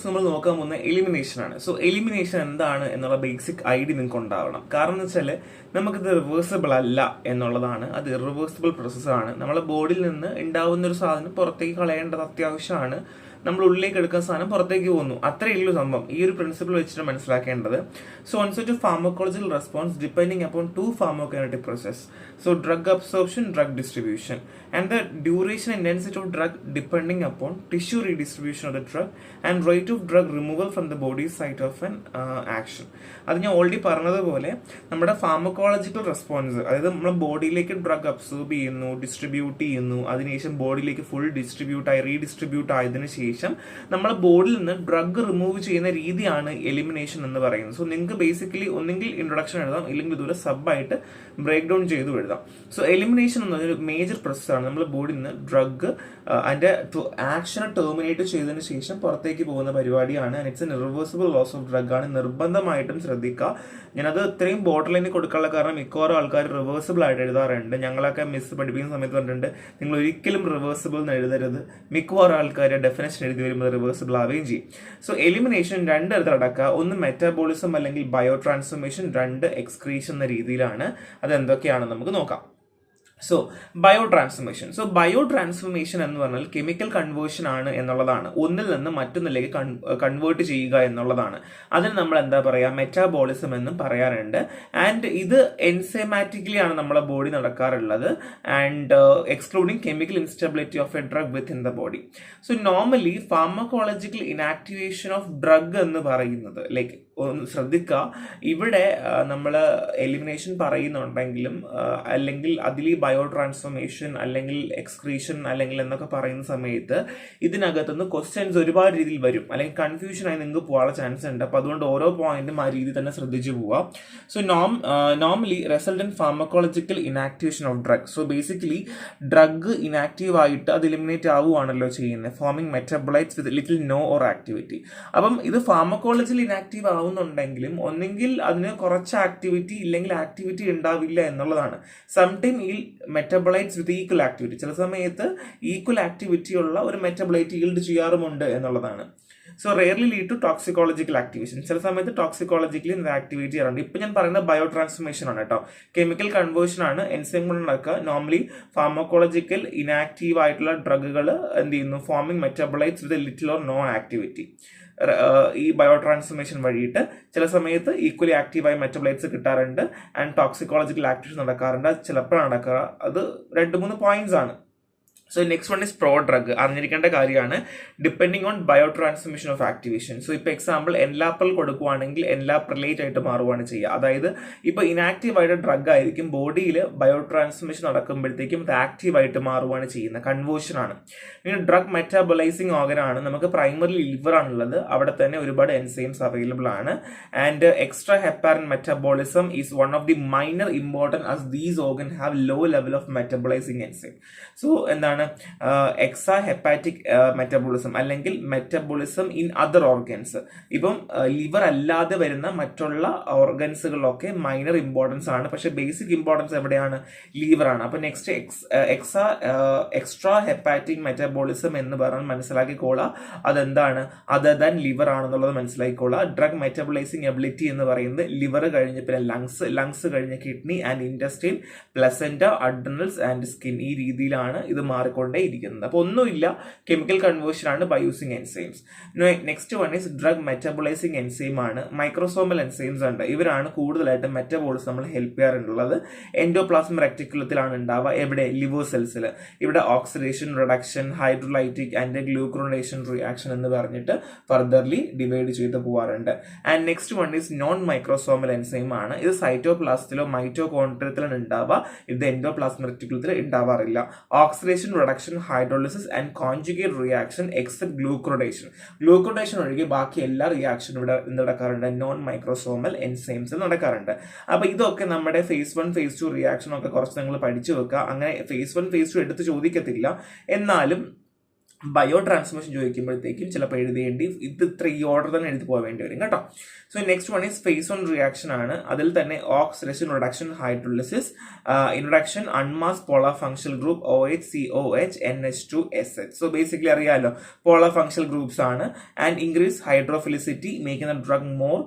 നമ്മൾ നോക്കാൻ പോകുന്ന എലിമിനേഷൻ ആണ്. സോ എലിമിനേഷൻ എന്താണ് എന്നുള്ള ബേസിക് ഐഡിയ നിങ്ങൾക്ക് ഉണ്ടാവണം. കാരണം എന്ന് വെച്ചാൽ നമുക്കിത് റിവേഴ്സിബിൾ അല്ല എന്നുള്ളതാണ്. അത് ഇറിവേഴ്സിബിൾ പ്രോസസ്സാണ്. നമ്മളെ ബോഡിയിൽ നിന്ന് ഉണ്ടാവുന്ന ഒരു സാധനം പുറത്തേക്ക് കളയേണ്ടത് അത്യാവശ്യമാണ്. നമ്മൾ ഉള്ളിലേക്ക് എടുക്കുന്ന സാധനം പുറത്തേക്ക് പോകുന്നു, അത്രയേ ഉള്ളൂ സംഭവം. ഈ ഒരു പ്രിൻസിപ്പിൾ വെച്ചിട്ട് മനസ്സിലാക്കേണ്ടത്. So onset pharmacological response depending upon to pharmacokinetic process. So drug absorption, drug distribution, and the duration and intensity of drug depending upon tissue redistribution of the drug and rate of drug removal from the body site of an action. അത് ഞാൻ already പറഞ്ഞതുപോലെ നമ്മുടെ pharmacological response, അതായത് നമ്മുടെ ബോഡിയിലേക്ക് drug absorb ചെയ്യുന്നു, distribute ചെയ്യുന്നു, അതിനുശേഷം ബോഡിയിലേക്ക് ഫുൾ റീഡിസ്ട്രിബ്യൂട്ട് ആയതിനു ശേഷം നമ്മളെ ബോഡിയിൽ നിന്ന് ഡ്രഗ് റിമൂവ് ചെയ്യുന്ന രീതിയാണ് എലിമിനേഷൻ എന്ന് പറയുന്നത്. സോ നിങ്ങൾക്ക് ബേസിക്കലി ഒന്നെങ്കിൽ ഇൻട്രൊഡക്ഷൻ എഴുതാം, ഇല്ലെങ്കിൽ ഇതുപോലെ സബ് ആയിട്ട് ബ്രേക്ക് ഡൗൺ ചെയ്തു എഴുതാം. സോ എലിമിനേഷൻ എന്ന് പറഞ്ഞൊരു മേജർ പ്രോസസ്സാണ്. നമ്മുടെ ബോഡിയിൽ നിന്ന് ഡ്രഗ് അതിന്റെ ആക്ഷനെ ടെർമിനേറ്റ് ചെയ്തതിനു ശേഷം പുറത്തേക്ക് പോകുന്ന പരിപാടിയാണ്. And it's an irreversible loss of drug ആണ്. നിർബന്ധമായിട്ടും ശ്രദ്ധിക്കുക. ഞാനത് ഇത്രയും ബോർഡർ ലൈനിൽ കൊടുക്കാനുള്ള കാരണം മിക്കവാറും ആൾക്കാർ റിവേഴ്സിബിൾ ആയിട്ട് എഴുതാറുണ്ട്. ഞങ്ങളൊക്കെ മിസ് പഠിപ്പിക്കുന്ന സമയത്ത് പറഞ്ഞിട്ടുണ്ട്, നിങ്ങൾ ഒരിക്കലും റിവേഴ്സിബിൾ എന്ന് എഴുതരുത്. മിക്കവാറും ആൾക്കാർ ഡെഫിനേഷൻ എഴുതി വരുമ്പോൾ റിവേഴ്സിബിൾ ആവുകയും ചെയ്യും. സോ എലിമിനേഷൻ രണ്ട് തരത്തിൽ അടക്കുക. ഒന്ന് മെറ്റാബോളിസം അല്ലെങ്കിൽ ബയോ ട്രാൻസ്ഫോർമേഷൻ, രണ്ട് എക്സ്ക്രീഷൻ എന്ന രീതിയിലാണ്. അത് എന്തൊക്കെയാണെന്ന് നമുക്ക് നോക്കാം. സോ ബയോ ട്രാൻസ്ഫോർമേഷൻ എന്ന് പറഞ്ഞാൽ കെമിക്കൽ കൺവേർഷൻ ആണ് എന്നുള്ളതാണ്. ഒന്നിൽ നിന്ന് മറ്റൊന്നിലേക്ക് കൺവേർട്ട് ചെയ്യുക എന്നുള്ളതാണ്. അതിന് നമ്മൾ എന്താ പറയുക, മെറ്റാബോളിസം എന്നും പറയാറുണ്ട്. ആൻഡ് ഇത് എൻസൈമാറ്റിക്കലി ആണ് നമ്മളെ ബോഡി നടക്കാറുള്ളത്. And excluding chemical instability of a drug within the body. So normally pharmacological inactivation of drug എന്ന് പറയുന്നത്, ലൈക്ക് ഒന്ന് ശ്രദ്ധിക്കുക, ഇവിടെ നമ്മൾ എലിമിനേഷൻ പറയുന്നുണ്ടെങ്കിലും അല്ലെങ്കിൽ അതിൽ ബയോ ട്രാൻസ്ഫോർമേഷൻ അല്ലെങ്കിൽ എക്സ്ക്രീഷൻ അല്ലെങ്കിൽ എന്നൊക്കെ പറയുന്ന സമയത്ത് ഇതിനകത്തുനിന്ന് ക്വസ്റ്റ്യൻസ് ഒരുപാട് രീതിയിൽ വരും, അല്ലെങ്കിൽ കൺഫ്യൂഷൻ ആയി നിങ്ങൾക്ക് പോകാനുള്ള ചാൻസ് ഉണ്ട്. അപ്പോൾ അതുകൊണ്ട് ഓരോ പോയിന്റും ആ രീതി തന്നെ ശ്രദ്ധിച്ചു പോവുക. So normally result in pharmacological inactivation of drug. So basically drug inactive ആയിട്ട് അത് എലിമിനേറ്റ് ആവുകയാണല്ലോ ചെയ്യുന്നത്, forming metabolites with little no or activity. അപ്പം ഇത് ഫാർമക്കോളജിക്കൽ ഇനാക്റ്റീവ് ആവുന്നുണ്ടെങ്കിലും ഒന്നെങ്കിൽ അതിന് കുറച്ച് ആക്ടിവിറ്റി ഇല്ലെങ്കിൽ ആക്ടിവിറ്റി ഉണ്ടാവില്ല എന്നുള്ളതാണ്. സംടൈം ഈ മെറ്റബോളൈറ്റ്സ് വിത്ത് ഈക്വൽ ആക്ടിവിറ്റി, ചില സമയത്ത് ഈക്വൽ ആക്ടിവിറ്റി ഉള്ള ഒരു മെറ്റബോളൈറ്റ് ഈൽഡ് ചെയ്യാറുമുണ്ട് എന്നുള്ളതാണ്. So rarely lead to toxicological activation. ചില സമയത്ത് ടോക്സിക്കോളജിക്കലി ആക്ടിവേറ്റ് ചെയ്യാറുണ്ട്. ഇപ്പം ഞാൻ പറയുന്നത് ബയോ ട്രാൻസ്ഫോർമേഷൻ ആണ് കേട്ടോ. കെമിക്കൽ കൺവേർഷൻ ആണ് എൻസൈം കൊണ്ട് നടക്കുക. നോർമലി ഫാർമക്കോളജിക്കൽ ഇനാക്റ്റീവ് ആയിട്ടുള്ള ഡ്രഗുകൾ എന്ത് ചെയ്യുന്നു, forming metabolites with little or no activity. ഈ ബയോ ട്രാൻസ്ഫോർമേഷൻ വഴിയിട്ട് ചില സമയത്ത് ഈക്വലി ആക്റ്റീവായ മെറ്റബോളൈറ്റ്സ് കിട്ടാറുണ്ട്. ആൻഡ് ടോക്സിക്കോളജിക്കൽ ആക്ടിവേഷൻ നടക്കാറുണ്ട്. അത് ചിലപ്പോൾ നടക്കുക. അത് 2-3 പോയിന്റ്സ് ആണ്. So next one is pro drug. അറിഞ്ഞിരിക്കേണ്ട കാര്യമാണ് depending on bio transformation of activation. So ഇപ്പോൾ എക്സാമ്പിൾ എൻലാപ്പൽ കൊടുക്കുവാണെങ്കിൽ എൻലാപ്രലേറ്റ് ആയിട്ട് മാറുകയാണ് ചെയ്യുക. അതായത് ഇപ്പോൾ ഇനാക്റ്റീവ് ആയിട്ട് ഡ്രഗ് ആയിരിക്കും, ബോഡിയിൽ ബയോ ട്രാൻസ്ഫോർമേഷൻ നടക്കുമ്പോഴത്തേക്കും ഇത് ആക്റ്റീവ് ആയിട്ട് മാറുകയാണ് ചെയ്യുന്നത്, കൺവേർഷൻ ആണ്. പിന്നെ ഡ്രഗ് മെറ്റാബോളൈസിങ് ഓർഗൻ ആണ്. നമുക്ക് പ്രൈമറി ലിവർ ആണുള്ളത്, അവിടെ തന്നെ ഒരുപാട് എൻസൈംസ് അവൈലബിൾ ആണ്. ആൻഡ് എക്സ്ട്രാ ഹെപ്പാരൻ metabolism is one of the minor important as these organ have low level of metabolising enzyme. So എന്താണ് എക്സ്ട്രാ ഹെപ്പാറ്റിക് മെറ്റബോളിസം അല്ലെങ്കിൽ മെറ്റബോളിസം ഇൻ അതർ ഓർഗൻസ്. ഇപ്പം ലിവർ അല്ലാതെ വരുന്ന മറ്റുള്ള ഓർഗൻസുകളിലൊക്കെ മൈനർ ഇമ്പോർട്ടൻസ് ആണ്, പക്ഷെ ബേസിക് ഇമ്പോർട്ടൻസ് എവിടെയാണ്, ലിവർ ആണ്. അപ്പൊ നെക്സ്റ്റ് എക്സ്ട്രാ ഹെപ്പാറ്റിക് മെറ്റബോളിസം എന്ന് പറഞ്ഞാൽ മനസ്സിലാക്കിക്കോളാം അതെന്താണ്, അതർ ദാൻ ലിവർ ആണെന്നുള്ളത് മനസ്സിലാക്കിക്കോളാം. ഡ്രഗ് മെറ്റബോളൈസിങ് എബിലിറ്റി എന്ന് പറയുന്നത് ലിവർ കഴിഞ്ഞ് പിന്നെ ലങ്സ് കഴിഞ്ഞ് kidney and intestine, placenta, adrenals and skin. ഈ രീതിയിലാണ് ഇത് മാറിക്കൊണ്ടേ ഇരിക്കുന്നത്. അപ്പോൾ ഒന്നുമില്ല, കെമിക്കൽ കൺവേർഷൻ ആണ് by using enzymes. Next one is drug metabolising enzyme ആണ്. മൈക്രോസോമൽ എൻസൈംസ് ഉണ്ട്. ഇവരാണ് കൂടുതലായിട്ട് മെറ്റബോളിസം നമ്മൾ ഹെൽപ്പ് ചെയ്യാറുള്ളത്. എൻഡോപ്ലാസ്മിക് റെക്ടിക്കുലത്തിലാണ് ഉണ്ടാവുക. എവിടെ, ലിവർ സെൽസിൽ. ഇവിടെ oxidation, reduction, hydrolytic and glucuronidation reaction എന്ന് പറഞ്ഞിട്ട് ഫർദർലി ഡിവൈഡ് ചെയ്ത് പോകാറുണ്ട്. And next one is non microsomal enzyme ആണ്. ഇത് സൈറ്റോപ്ലാസ്റ്റിലോ മൈറ്റോകോൺട്രിയത്തിലാണ് ഉണ്ടാവുക. ഇത് എൻഡോപ്ലാസ്മിക് റെക്ടിക്കുലത്തിൽ ഉണ്ടാവാറില്ല. Oxidation, reduction, hydrolysis and conjugate reaction except glucuronidation ഒഴികെ ബാക്കി എല്ലാ റിയാക്ഷനും ഇവിടെ നടക്കാറുണ്ട് നോൺ മൈക്രോസോമൽ എൻസൈംസ് നടക്കാറുണ്ട്. അപ്പൊ ഇതൊക്കെ നമ്മുടെ phase 1 phase 2 റിയാക്ഷൻ ഒക്കെ കുറച്ച് നിങ്ങൾ പഠിച്ചു വെക്കുക. അങ്ങനെ phase 1 phase 2 എടുത്ത് ചോദിക്കത്തില്ല, എന്നാലും ബയോ ട്രാൻസ്മിഷൻ ചോദിക്കുമ്പോഴത്തേക്കും ചിലപ്പോൾ എഴുതേണ്ടി ഇത് ഇത്ര ഈ ഓർഡർ തന്നെ എഴുതി പോകേണ്ടി വരും കേട്ടോ. So next one is phase one reaction ആണ്. അതിൽ തന്നെ oxidation, reduction, hydrolysis, introduction, unmask polar functional group OH, NH2SH. So basically അറിയാലോ പോളാർ ഫങ്ഷണൽ ഗ്രൂപ്പ്സ് ആണ്. And increase hydrophilicity making the drug more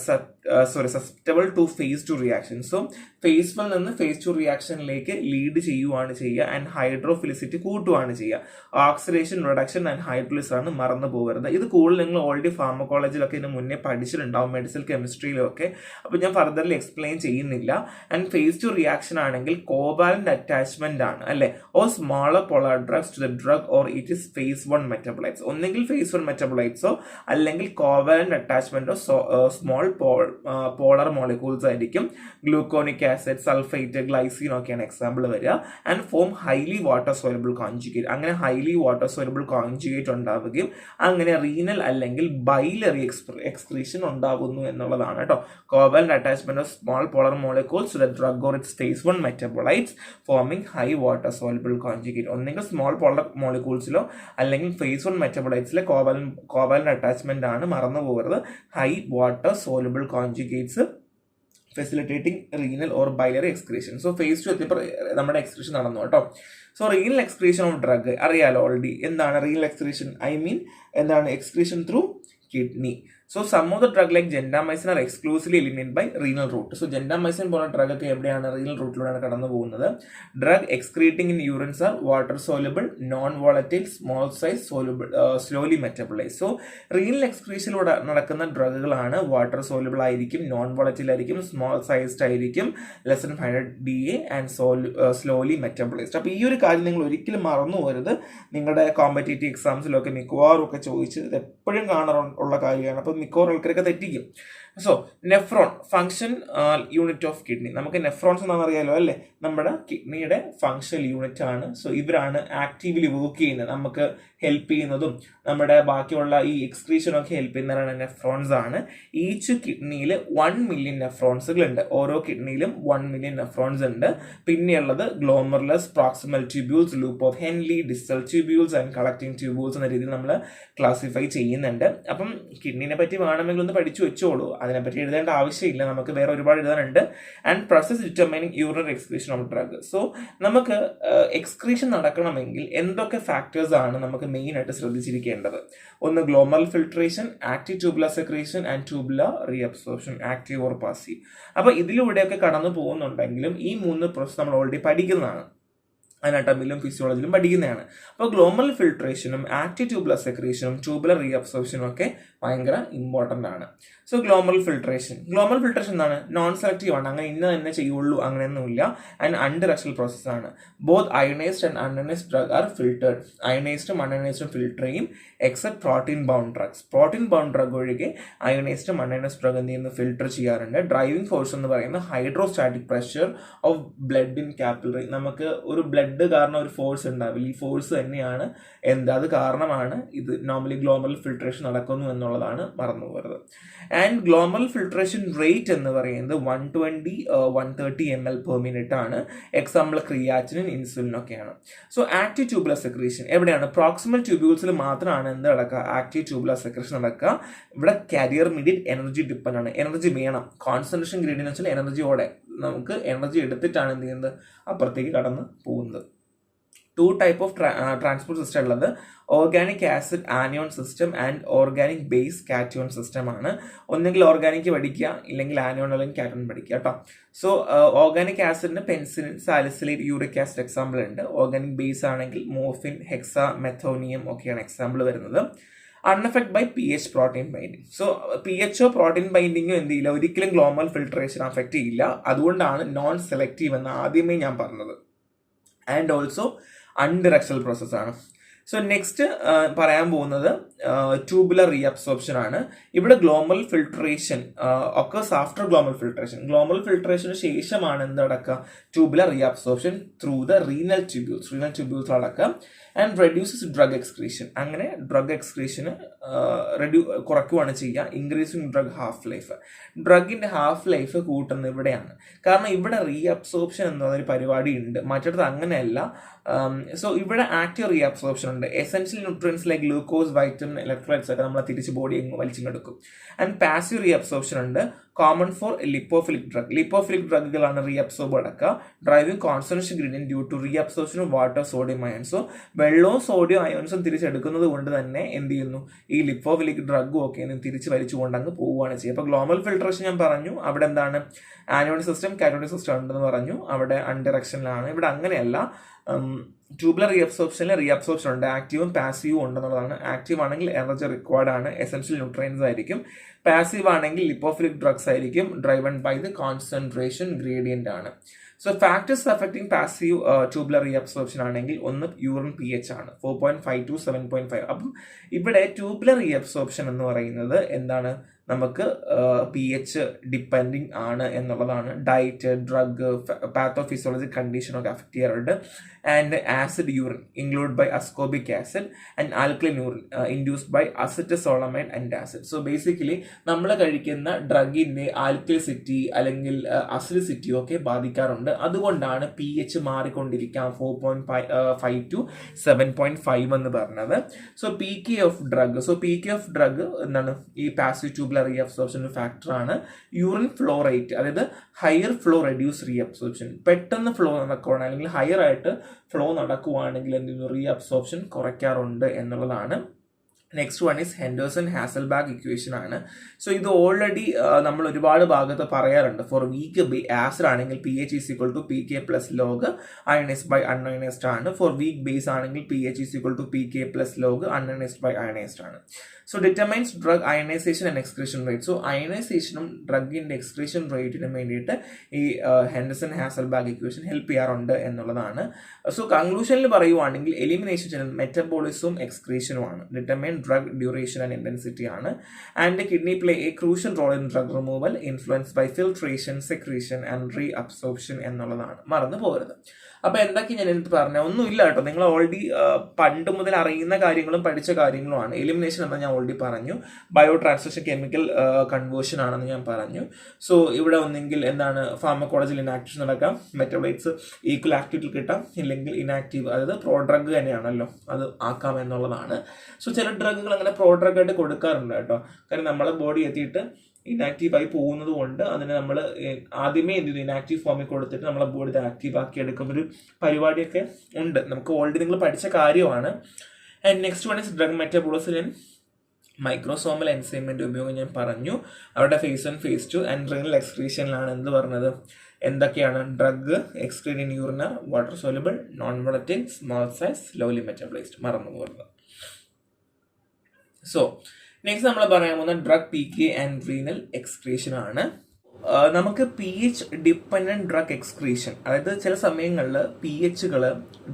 susceptible to phase 2 reaction. So phase 1 നിന്ന് face 2 റിയാക്ഷനിലേക്ക് lead ചെയ്യുവാണ് ചെയ്യുക. And hydrophilicity കൂട്ടുവാണ് ചെയ്യുക. Oxidation, reduction and hydrolysis ആണ്, മറന്നു പോകരുത്. ഇത് കൂടുതൽ നിങ്ങൾ ഓൾറെഡി ഫാർമക്കോളജിലൊക്കെ ഇതിന് മുന്നേ പഠിച്ചിട്ടുണ്ടാവും, മെഡിസിൻ കെമിസ്ട്രിയിലും ഒക്കെ. അപ്പോൾ ഞാൻ ഫർദർലി എക്സ്പ്ലെയിൻ ചെയ്യുന്നില്ല. ആൻഡ് ഫേസ് 2 റിയാക്ഷൻ ആണെങ്കിൽ കോവാലന്റ് അറ്റാച്ച്മെന്റ് ആണ് അല്ലെ, or smaller polar drugs to the drug, or it is phase 1 metabolites. ഒന്നെങ്കിൽ ഫേസ് 1 മെറ്റബോളൈറ്റ്സോ അല്ലെങ്കിൽ കോവാലന്റ് അറ്റാച്ച്മെന്റോ സ്മോൾ പോളർ മോളിക്യൂൾസ് ആയിരിക്കും. ഗ്ലൂക്കോണിക് ആസിഡ്, സൾഫേറ്റ്, ഗ്ലൈസിൻ ഒക്കെയാണ് എക്സാമ്പിൾ വരിക. And form highly water soluble conjugate. അങ്ങനെ ഹൈലി വാട്ടർ സോലബിൾ കോൺജുഗേറ്റ് ഉണ്ടാവുകയും അങ്ങനെ റീനൽ അല്ലെങ്കിൽ ബൈലറി എക്സ്ക്രീഷൻ ഉണ്ടാകുന്നു എന്നുള്ളതാണ് കേട്ടോ. Covalent attachment of small polar molecules to the drug or its phase 1 metabolites forming high water soluble conjugate. ഒന്നെങ്കിൽ small polar മോളിക്യൂൾസിലോ അല്ലെങ്കിൽ ഫേസ് 1 മെറ്റബോളൈറ്റ്സിലെ കോവാലന്റ് അറ്റാച്ച്മെന്റ് ആണ്, മറന്നു പോകരുത്. High water soluble conjugates facilitating renal or biliary excretion. So phase 2 എത്തിയപ്പോൾ നമ്മുടെ excretion നടന്നു കേട്ടോ. So renal excretion of drug അറിയാലോ ഓൾറെഡി. എന്താണ് റീനൽ എക്സ്ക്രീഷൻ? എന്താണ് excretion through kidney. So some of the drug like gentamicin are exclusively eliminated by renal route. So gentamicin പോലെ drug ഒക്കെ എവിടെയാണ്? റീനൽ റൂട്ടിലൂടെയാണ് കടന്നു പോകുന്നത്. Drug excreting in urines are water soluble, non volatile, small size, soluble, slowly metabolise. So renal എക്സ്ക്രീഷനിലൂടെ നടക്കുന്ന ഡ്രഗുകളാണ് water soluble ആയിരിക്കും, നോൺ വോളറ്റൈൽ ആയിരിക്കും, സ്മോൾ സൈസ്ഡ് ആയിരിക്കും, less than 500 DA and slowly metabolised. അപ്പോൾ ഈ ഒരു കാര്യം നിങ്ങൾ ഒരിക്കലും മറന്നു പോകരുത്. നിങ്ങളുടെ കോമ്പറ്റേറ്റീവ് എക്സാംസിലൊക്കെ മിക്കവാറും ഒക്കെ ചോദിച്ച് ഇത് എപ്പോഴും കാണാറുള്ള കാര്യമാണ്. അപ്പോൾ മിക്കവാറും ആൾക്കാരൊക്കെ തെറ്റിക്കും. So nephron function unit of kidney. നമുക്ക് നെഫ്രോൺസ് എന്താണെന്ന് അറിയാലോ അല്ലേ, നമ്മുടെ കിഡ്നിയുടെ ഫങ്ഷണൽ യൂണിറ്റ് ആണ്. സോ ഇവരാണ് ആക്റ്റീവ്ലി വർക്ക് ചെയ്യുന്നത്, നമുക്ക് ഹെൽപ്പ് ചെയ്യുന്നതും നമ്മുടെ ബാക്കിയുള്ള ഈ എക്സ്ക്രീഷനൊക്കെ ഹെൽപ്പ് ചെയ്യുന്നവരാണ് നെഫ്രോൺസ് ആണ്. ഈച്ച് കിഡ്നിയിൽ 1 മില്യൺ നെഫ്രോൺസുകൾ ഉണ്ട്. ഓരോ കിഡ്നിയിലും 1 മില്യൺ നെഫ്രോൺസ് ഉണ്ട്. പിന്നെയുള്ളത് glomerulus, proximal tubules, loop of Henle, distal tubules and collecting tubules എന്ന രീതിയിൽ നമ്മൾ ക്ലാസിഫൈ ചെയ്യുന്നുണ്ട്. അപ്പം കിഡ്നിനെ പറ്റി വേണമെങ്കിൽ ഒന്ന് പഠിച്ചു വെച്ചോളൂ, അതിനെപ്പറ്റി എഴുതേണ്ട ആവശ്യമില്ല, നമുക്ക് വേറെ ഒരുപാട് എഴുതാനുണ്ട്. And process determining urinary excretion of drug. So നമുക്ക് എക്സ്ക്രീഷൻ നടക്കണമെങ്കിൽ എന്തൊക്കെ ഫാക്ടേഴ്സ് ആണ് നമുക്ക് മെയിൻ ആയിട്ട് ശ്രദ്ധിച്ചിരിക്കേണ്ടത്? ഒന്ന് glomerular filtration, active tubular secretion and tubular reabsorption, active or passive. അപ്പൊ ഇതിലൂടെയൊക്കെ കടന്നു പോകുന്നുണ്ടെങ്കിലും ഈ 3 പ്രോസസ് നമ്മൾ ഓൾറെഡി പഠിക്കുന്നതാണ്, അനാട്ടമിയിലും ഫിസിയോളജിയിലും പഠിക്കുന്നതാണ്. അപ്പോൾ ഗ്ലോമറൽ ഫിൽട്രേഷനും ആക്റ്റീവ് ട്യൂബുലർ സെക്രീഷനും ട്യൂബുലർ റീഅബ്സോർപ്ഷനും ഒക്കെ ഭയങ്കര ഇമ്പോർട്ടൻ്റ് ആണ്. സോ ഗ്ലോമറൽ ഫിൽട്രേഷൻ എന്താണ്? നോൺ സെലക്റ്റീവ് ആണ്, അങ്ങനെ ഇന്ന തന്നെ ചെയ്യുള്ളൂ അങ്ങനെയൊന്നുമില്ല. ആൻഡ് അൺഡിറക്ഷണൽ പ്രോസസ് ആണ്. Both ionised and unionised drug are filtered. അയണൈസ്ഡും അൺഅയണൈസ്ഡും ഫിൽട്ടർ ചെയ്യും except protein bound drugs. Protein bound drug ഒഴികെ അയണൈസ്ഡും അൺഅയണൈസ്ഡ് ഡ്രഗ് എന്ത് ചെയ്യുന്നു? ഫിൽട്ടർ ചെയ്യാറുണ്ട്. ഡ്രൈവിംഗ് ഫോഴ്സ് എന്ന് പറയുന്നത് hydrostatic pressure of blood in capillary. നമുക്ക് ഒരു ബ്ലഡ് കാരണം ഒരു ഫോഴ്സ് ഉണ്ടാവില്ല, ഈ ഫോഴ്സ് തന്നെയാണ് അത് കാരണമാണ് ഇത് നോർമലി ഗ്ലോമറൽ ഫിൽട്രേഷൻ നടക്കുന്നു എന്നുള്ളതാണ്, മറന്നു പോകരുത്. ആൻഡ് ഗ്ലോമറൽ ഫിൽട്രേഷൻ റേറ്റ് എന്ന് പറയുന്നത് 120-130 ml/min ആണ്. എക്സാമ്പിൾ ക്രിയാറ്റിനിൻ, ഇൻസുലിൻ ഒക്കെയാണ്. സോ ആക്റ്റീവ് ട്യൂബുലർ സെക്രീഷൻ എവിടെയാണ്? പ്രോക്സിമൽ ട്യൂബ്യൂൾസിൽ മാത്രമാണ് എന്ത് നടക്കുക? ആക്റ്റീവ് ട്യൂബുലർ സെക്രീഷൻ നടക്കുക. ഇവിടെ കാരിയർ മീഡിയറ്റ് എനർജി ഡിപ്പെൻഡ് ആണ്, എനർജി വേണം. കോൺസെൻട്രേഷൻ ഗ്രേഡിയന്റ് വെച്ചാൽ എനർജിയോടെ നമുക്ക് എനർജി എടുത്തിട്ടാണ് എന്ത് ചെയ്യുന്നത്? അപ്പുറത്തേക്ക് കടന്ന് പോകുന്നത്. 2 ടൈപ്പ് ഓഫ് ട്രാൻസ്പോർട്ട് സിസ്റ്റം ഉള്ളത്. Organic acid anion system and organic base cation system ആണ്. ഒന്നെങ്കിൽ ഓർഗാനിക് പഠിക്കുക, ഇല്ലെങ്കിൽ ആനിയോൺ അല്ലെങ്കിൽ കാറ്റയോൺ പഠിക്കുക കേട്ടോ. സോ ഓർഗാനിക് ആസിഡിന് penicillin, salicylate, uric acid example ഉണ്ട്. ഓർഗാനിക് ബേസ് ആണെങ്കിൽ മോർഫിൻ, ഹെക്സ, മെത്തോണിയം ഒക്കെയാണ് എക്സാമ്പിൾ വരുന്നത്. Unaffect by pH protein binding. So pHോ പ്രോട്ടീൻ ബൈൻഡിങ്ങോ എന്ത് ചെയ്യില്ല, ഒരിക്കലും ഗ്ലോമറൽ ഫിൽട്രേഷൻ അഫക്റ്റ് ചെയ്യില്ല. അതുകൊണ്ടാണ് നോൺ സെലക്റ്റീവ് എന്ന് ആദ്യമേ ഞാൻ പറഞ്ഞത്. ആൻഡ് ഓൾസോ അൺഡിറക്ഷണൽ പ്രോസസ് ആണ്. സോ നെക്സ്റ്റ് പറയാൻ പോകുന്നത് ട്യൂബുലർ റീഅബ്സോർപ്ഷൻ ആണ്. ഇവിടെ glomerular filtration occurs after glomerular filtration. Glomerular ഫിൽട്രേഷന് ശേഷമാണ് എന്ത് നടക്കുക? Tubular reabsorption through the renal tubules നടക്കുക. And reduces drug excretion. അങ്ങനെ ഡ്രഗ് എക്സ്ക്രീഷന് കുറയ്ക്കുകയാണ് ചെയ്യുക. Increasing drug half life. ഡ്രഗിന്റെ ഹാഫ് ലൈഫ് കൂട്ടുന്നത് ഇവിടെയാണ്. കാരണം ഇവിടെ റീഅബ്സോർപ്ഷൻ എന്നൊരു പരിപാടി ഉണ്ട്, മറ്റിടത്ത് അങ്ങനെയല്ല. സോ ഇവിടെ ആക്റ്റീവ് റീഅബ്സോർപ്ഷൻ ഉണ്ട്. ഉണ്ട്. Essential nutrients like glucose, vitamin, electrolytes ഒക്കെ നമ്മളെ തിരിച്ച് ബോഡി വലിച്ചെടുക്കും. ആൻഡ് പാസീവ് റീഅബ്സോർപ്ഷൻ ഉണ്ട്, common for lipophilic drug. Lipophilic ഡ്രഗുകളാണ് റീഅബ്സോർബ് അടക്കുക. Driving concentration gradient due to reabsorption of water, sodium ions. So വെള്ളവും സോഡിയം അയൺസും തിരിച്ചെടുക്കുന്നത് കൊണ്ട് തന്നെ എന്ത് ചെയ്യുന്നു, ഈ ലിപ്പോഫിലിക് ഡ്രഗും ഒക്കെ തിരിച്ച് വലിച്ചുകൊണ്ട് അങ്ങ് പോവുകയാണ് ചെയ്യുക. അപ്പോൾ ഗ്ലോമൽ ഫിൽട്രേഷൻ ഞാൻ പറഞ്ഞു, അവിടെ എന്താണ് ആനോഡിക് സിസ്റ്റം കാറ്റോഡിക് സിസ്റ്റം ഉണ്ടെന്ന് പറഞ്ഞു, അവിടെ അൺഡിറക്ഷനിലാണ്. ഇവിടെ അങ്ങനെയല്ല. ട്യൂബുലർ റീഅബ്സോർപ്ഷൻ ഉണ്ട്, ആക്റ്റീവും പാസീവും ഉണ്ടെന്നുള്ളതാണ്. ആക്റ്റീവ് ആണെങ്കിൽ എനർജി റിക്വയർഡ് ആണ്, എസെൻഷ്യൽ ന്യൂട്രിയൻസ് ആയിരിക്കും. പാസീവ് ആണെങ്കിൽ ലിപ്പോഫിലിക് ഡ്രഗ്സ് ആയിരിക്കും, driven by the concentration gradient ആണ്. So factors affecting passive tubular reabsorption ആണെങ്കിൽ ഒന്ന് യൂറിൻ pH ആണ്, 4.5 to 7.5. അപ്പം ഇവിടെ ട്യൂബുലർ റീഅബ്സോർപ്ഷൻ എന്ന് പറയുന്നത് എന്താണ്, നമുക്ക് pH ഡിപ്പെൻഡിങ് ആണ് എന്നുള്ളതാണ്. ഡയറ്റ്, ഡ്രഗ്, പാത്തോഫിസിയോളജി കണ്ടീഷൻ ഒക്കെ അഫക്ട് ചെയ്യാറുണ്ട്. And acid urine include by ascorbic acid and alkaline urine induced by acetazolamide and acid. So basically നമ്മൾ കഴിക്കുന്ന ഡ്രഗിന്റെ ആൽക്കലിസിറ്റി അല്ലെങ്കിൽ അസിഡിസിറ്റി ഒക്കെ ബാധിക്കാറുണ്ട്. അതുകൊണ്ടാണ് pH മാറിക്കൊണ്ടിരിക്കാം 4.5 to 7.5 എന്ന് പറഞ്ഞത്. സോ pK ഓഫ് ഡ്രഗ് എന്താണ്, ഈ പാസീവ് ട്യൂബുലർ റീഅബ്സോർപ്ഷൻ ഫാക്ടർ ആണ്. യൂറിൻ ഫ്ലോ റേറ്റ്, അതായത് ഹയർ ഫ്ലോ റെഡ്യൂസ് റീഅബ്സോർപ്ഷൻ. പെട്ടെന്ന് ഫ്ലോ നടക്കുകയാണ് അല്ലെങ്കിൽ ഹയർ ആയിട്ട് ഫ്ലോ നടക്കുവാണെങ്കിൽ എന്തെങ്കിലും റീഅബ്സോർപ്ഷൻ കുറയ്ക്കാറുണ്ട് എന്നുള്ളതാണ്. Next one is Henderson Hasselbalch equation ആണ്. സോ ഇത് ഓൾറെഡി നമ്മൾ ഒരുപാട് ഭാഗത്ത് പറയാറുണ്ട്. ഫോർ വീക്ക് ആസിഡ് ആണെങ്കിൽ pH is equal to PK plus log ionised by unionised ആണ്. ഫോർ വീക്ക് ബേസ് ആണെങ്കിൽ pH is equal to PK plus log unionised by ionised ആണ്. So determines drug ionisation and excretion rate. So അയണൈസേഷനും ഡ്രഗിന്റെ excretion റേറ്റിനും വേണ്ടിയിട്ട് ഈ Henderson Hasselbalch equation help ചെയ്യാറുണ്ട് എന്നുള്ളതാണ്. സോ കൺക്ലൂഷനിൽ പറയുവാണെങ്കിൽ എലിമിനേഷൻ മെറ്റബോളിസവും എക്സ്ക്രീഷനുമാണ്. Determine drug duration and intensity ആണ്. And kidney play a crucial role in drug removal, influence by filtration, secretion and reabsorption എന്നുള്ളതാണ്. മറന്നു പോകരുത്. അപ്പൊ എന്തൊക്കെ ഞാൻ എനിക്ക് പറഞ്ഞ ഒന്നുമില്ല കേട്ടോ, നിങ്ങൾ ഓൾറെഡി പണ്ട് മുതൽ അറിയുന്ന കാര്യങ്ങളും പഠിച്ച കാര്യങ്ങളുമാണ്. എലിമിനേഷൻ എന്ന് ഞാൻ ഓൾറെഡി പറഞ്ഞു, ബയോ ട്രാൻസ്ലേഷൻ കെമിക്കൽ കൺവേർഷൻ ആണെന്ന് ഞാൻ പറഞ്ഞു. സോ ഇവിടെ ഒന്നെങ്കിൽ എന്താണ് ഫാർമക്കോളജിയിൽ ഇനാക്ടിവേഷൻ നടക്കാം, മെറ്റബോളൈറ്റ്സ് ഈക്വൽ ആക്ടിവിറ്റിയിൽ കിട്ടാം, ഇല്ലെങ്കിൽ ഇനാക്റ്റീവ്, അതായത് പ്രോ ഡ്രഗ് തന്നെയാണല്ലോ അത് ആക്കാം എന്നുള്ളതാണ്. സോ ചില ഡ്രഗുകൾ അങ്ങനെ പ്രോ ഡ്രഗ് ആയിട്ട് കൊടുക്കാറുണ്ട് കേട്ടോ, കാരണം നമ്മളെ ബോഡി എത്തിയിട്ട് ഇനാക്റ്റീവ് ആയി പോകുന്നത് കൊണ്ട് അതിനെ നമ്മൾ ആദ്യമേ എന്ത് ചെയ്തു, ഇനാക്റ്റീവ് ഫോമിൽ കൊടുത്തിട്ട് നമ്മളെ ബോഡി ആക്റ്റീവ് ആക്കി എടുക്കുന്ന ഒരു പരിപാടിയൊക്കെ ഉണ്ട്. നമുക്ക് ഓൾറെഡി നിങ്ങൾ പഠിച്ച കാര്യമാണ്. And next one is drug metabolism. Microsomal എൻസൈമിന്റെ ഉപയോഗം ഞാൻ പറഞ്ഞു. അവിടെ phase 1, phase 2 ആൻഡ് റീനൽ എക്സ്ക്രീഷനിലാണ് എന്ത് പറഞ്ഞത്, എന്തൊക്കെയാണ് drug excrete in urinary, water soluble, non volatile, small size, slowly metabolised. മറന്നു പോകുന്നത്. സോ നെക്സ്റ്റ് നമ്മൾ പറയാൻ പോകുന്ന drug PK and renal excretion ആണ്. നമുക്ക് pH ഡിപ്പെൻഡന്റ് ഡ്രഗ് എക്സ്ക്രീഷൻ, അതായത് ചില സമയങ്ങളിൽ pHകൾ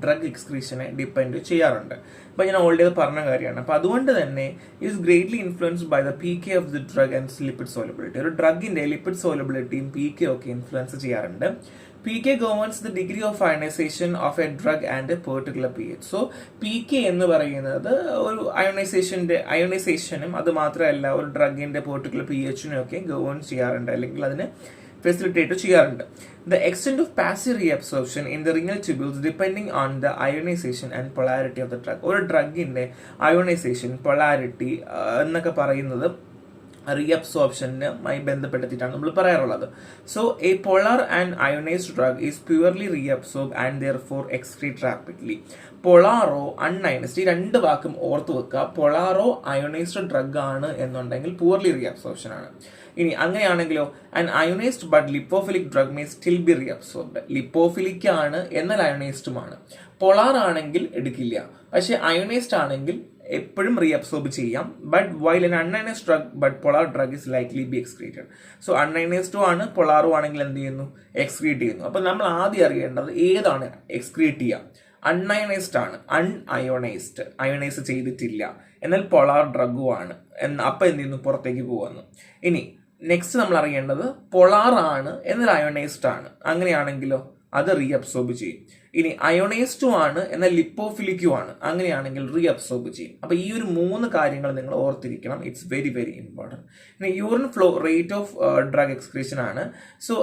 ഡ്രഗ് എക്സ്ക്രീഷനെ ഡിപ്പെൻഡ് ചെയ്യാറുണ്ട്. അപ്പോൾ ഞാൻ ഓൾറെഡി പറഞ്ഞ കാര്യമാണ്. അപ്പോൾ അതുകൊണ്ട് തന്നെ is greatly influenced by the PK of the drug and lipid solubility. ഒരു ഡ്രഗിന്റെ ലിപ്പിഡ് സോലബിലിറ്റിയും PK ഒക്കെ ഇൻഫ്ലുവൻസ് ചെയ്യാറുണ്ട്. PK governs the degree of ionization of a drug and a particular pH. So PK എന്ന് പറയുന്നത് ഒരു അയോണൈസേഷനും അത് മാത്രമല്ല ഒരു ഡ്രഗിന്റെ പെർട്ടിക്കുലർ pHനും ഒക്കെ ഗവേൺ ചെയ്യാറുണ്ട്, അല്ലെങ്കിൽ അതിന് ഫെസിലിറ്റേറ്റ് ചെയ്യാറുണ്ട്. The extent of passive reabsorption in the renal tubules depending on the ionization and polarity of the drug. ഒരു ഡ്രഗിന്റെ അയോണൈസേഷൻ, പൊളാരിറ്റി എന്നൊക്കെ പറയുന്നത് റീഅബ്സോർപ്ഷനുമായി ബന്ധപ്പെടുത്തിയിട്ടാണ് നമ്മൾ പറയാറുള്ളത്. So a polar and ionised drug is poorly reabsorb and therefore excrete rapidly. പൊളാറോ unionised, ഈ രണ്ട് വാക്കും ഓർത്ത് വെക്കുക. പൊളാറോ അയോണൈസ്ഡ് ഡ്രഗ് ആണ് എന്നുണ്ടെങ്കിൽ പുവർലി റീഅബ്സോർപ്ഷൻ ആണ്. ഇനി അങ്ങനെയാണെങ്കിലോ an ionised but lipophilic drug may still be reabsorbed. Lipophilic ആണ് എന്നാൽ അയോണൈസ്ഡുമാണ്. പൊളാർ ആണെങ്കിൽ എടുക്കില്ല, പക്ഷെ അയോണൈസ്ഡ് ആണെങ്കിൽ എപ്പോഴും റീഅബ്സോർബ് ചെയ്യാം. But while an unionised drug but polar drug is likely be excreted. So അൺഅയോണൈസ്ഡും ആണ് പൊളാറും ആണെങ്കിൽ എന്ത് ചെയ്യുന്നു, എക്സ്ക്രീറ്റ് ചെയ്യുന്നു. അപ്പൊ നമ്മൾ ആദ്യം അറിയേണ്ടത് ഏതാണ് എക്സ്ക്രീറ്റ് ചെയ്യുക. അൺഅയോണൈസ്ഡ് ആണ്, അയോണൈസ് ചെയ്തിട്ടില്ല, എന്നാൽ പൊളാർ ഡ്രഗും ആണ്. അപ്പൊ എന്ത് ചെയ്യുന്നു, പുറത്തേക്ക് പോകുന്നു. ഇനി നെക്സ്റ്റ് നമ്മൾ അറിയേണ്ടത് പൊളാർ ആണ് എന്നാൽ അയോണൈസ്ഡ് ആണ്. അങ്ങനെയാണെങ്കിലോ അത് റീഅബ്സോർബ് ചെയ്യും. ഇനി അയോണൈസ്ഡും ആണ് എന്നാൽ ലിപ്പോഫിലിക്കും ആണ്, അങ്ങനെയാണെങ്കിൽ റീഅബ്സോർബ് ചെയ്യും. അപ്പൊ ഈ ഒരു 3 കാര്യങ്ങൾ നിങ്ങൾ ഓർത്തിരിക്കണം. It's very very important. ഇനി urine flow rate of drug excretion ആണ്. സോ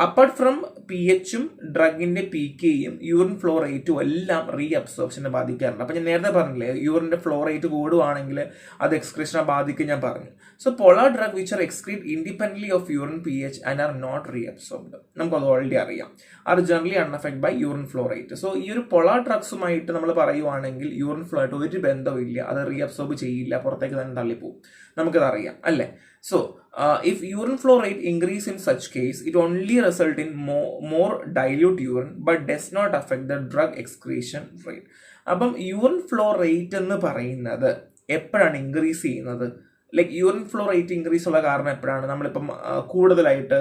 അപ്പാർട്ട് ഫ്രം പിഎച്ചും ഡ്രഗിന്റെ പികെയും യൂറിൻ ഫ്ലോ റേറ്റും എല്ലാം റീഅബ്സോർപ്ഷനെ ബാധിക്കാറുണ്ട്. അപ്പൊ ഞാൻ നേരത്തെ പറഞ്ഞില്ലേ, യൂറിന്റെ ഫ്ലോ റേറ്റ് കൂടുവാണെങ്കിൽ അത് എക്സ്ക്രീഷനെ ബാധിക്കും ഞാൻ പറഞ്ഞു. So polar drug which are excrete independently of urine pH and are not reabsorbed, നമുക്കത് ഓൾറെഡി അറിയാം, are generally unaffect by urine flow rate. So ഈ ഒരു പോളാർ ഡ്രഗ്സുമായിട്ട് നമ്മൾ പറയുവാണെങ്കിൽ യൂറിൻ ഫ്ലോ ആയിട്ട് ഒരു ബന്ധവും ഇല്ല, അത് റീഅബ്സോർബ് ചെയ്യില്ല, പുറത്തേക്ക് തന്നെ തള്ളിപ്പോവും, നമുക്കത് അറിയാം അല്ലേ. So if urine flow rate increase in such case it only result in more dilute urine but does not affect the drug excretion rate. അപ്പം യൂറിൻ ഫ്ലോ റേറ്റ് എന്ന് പറയുന്നത് എപ്പോഴാണ് ഇൻക്രീസ് ചെയ്യുന്നത്? Like urine flow rate increase ഉള്ള കാരണം എപ്പോഴാണ്? നമ്മളിപ്പം കൂടുതലായിട്ട്